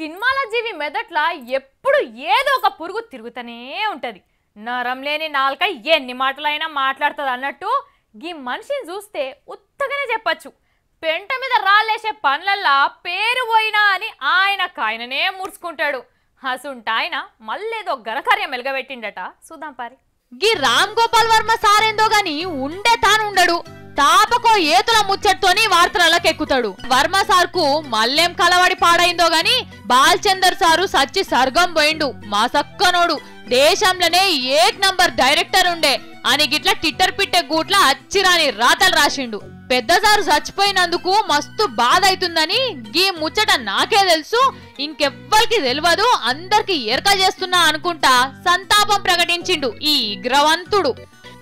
సినిమాల జీవి మెదట్ల ఎప్పుడు ఏదో ఒక పురుగు తిరుగుతూనే ఉంటది. నరం లేని నాల్క ఎన్ని మాటలైనా మాట్లాడుతుంది అన్నట్టు ఈ మనిషిని చూస్తే ఉత్తగానే చెప్పచ్చు. పెంట మీద రాళ్ళేసే పనులల్లా పేరు పోయినా అని ఆయననే ముడుచుకుంటాడు. హసుంటాయన మళ్ళేదో ఘనకార్యం వెలగబెట్టిండట. చూద్దాం పారి. గీ రామ్ గోపాల్ వర్మ సారేందో గాని ఉండే తానుండడు. తాపకో ఏతుల ముచ్చట్తోని వార్తలకి ఎక్కుతాడు. వర్మ సార్ కు మళ్ళేం కలవాడి పాడైందో గాని బాల్చందర్ సారు సచ్చి సర్గం పోయిండు. మా సక్కనోడు దేశంలోనే ఏక్ నంబర్ డైరెక్టర్ ఉండే అని గిట్లా టిట్టర్ పిట్టే గూట్ల అచ్చిరాని రాతలు రాసిండు. పెద్ద సారు చచ్చిపోయినందుకు మస్తు బాధ అవుతుందని గీ ముచ్చట నాకే తెలుసు, ఇంకెవ్వరికి తెలియదు, అందరికి ఎరక చేస్తున్నా అనుకుంటా సంతాపం ప్రకటించిండు ఈ ఇగ్రవంతుడు.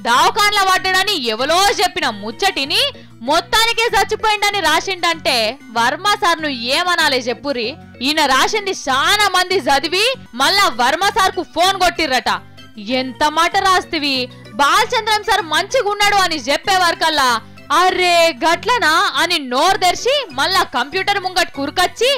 దావకాన్ల పడ్డాడని ఎవలో చెప్పిన ముచ్చటిని మొత్తానికే చచ్చిపోయిండని రాసిండంటే వర్మ సార్ను ఏమనాలే చెప్పురి. ఈయన రాసింది చాలా మంది చదివి మళ్ళా వర్మ సార్ కు ఫోన్ కొట్టిర్రట. ఎంత మాట రాస్తివి, బాలచంద్రం సార్ మంచిగున్నాడు అని చెప్పేవారికల్లా అరే గట్లనా అని నోరు తెరిచి మళ్ళా కంప్యూటర్ ముంగట్ కురుకొచ్చి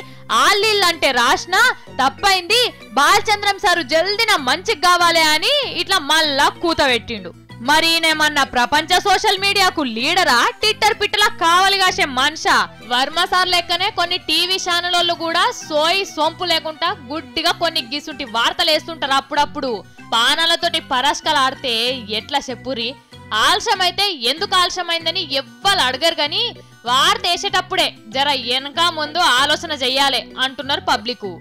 ఆళ్ళీళ్ళంటే రాసిన తప్పైంది, బాలచంద్రం సారు జల్దిన మంచిగా కావాలి అని ఇట్లా మళ్ళా కూతబెట్టిండు. మరి ఈయనేమన్నా ప్రపంచ సోషల్ మీడియాకు లీడరా, ట్విట్టర్ పిట్టలా కావాలి కాసే మనిషా? వర్మ సార్ లెక్కనే కొన్ని టీవీ ఛానళ్ళు కూడా సోయి సొంపు లేకుండా గుడ్డిగా కొన్ని గిసుంటి వార్తలు వేస్తుంటారు అప్పుడప్పుడు. పానాలతోటి పరాస్కలు ఆడితే ఎట్లా చెప్పురి? ఆలస్యమైతే ఎందుకు ఆలస్యమైందని ఎవ్వరు అడగరు గాని వార్త వేసేటప్పుడే జర వెనక ముందు ఆలోచన చెయ్యాలి అంటున్నారు పబ్లిక్.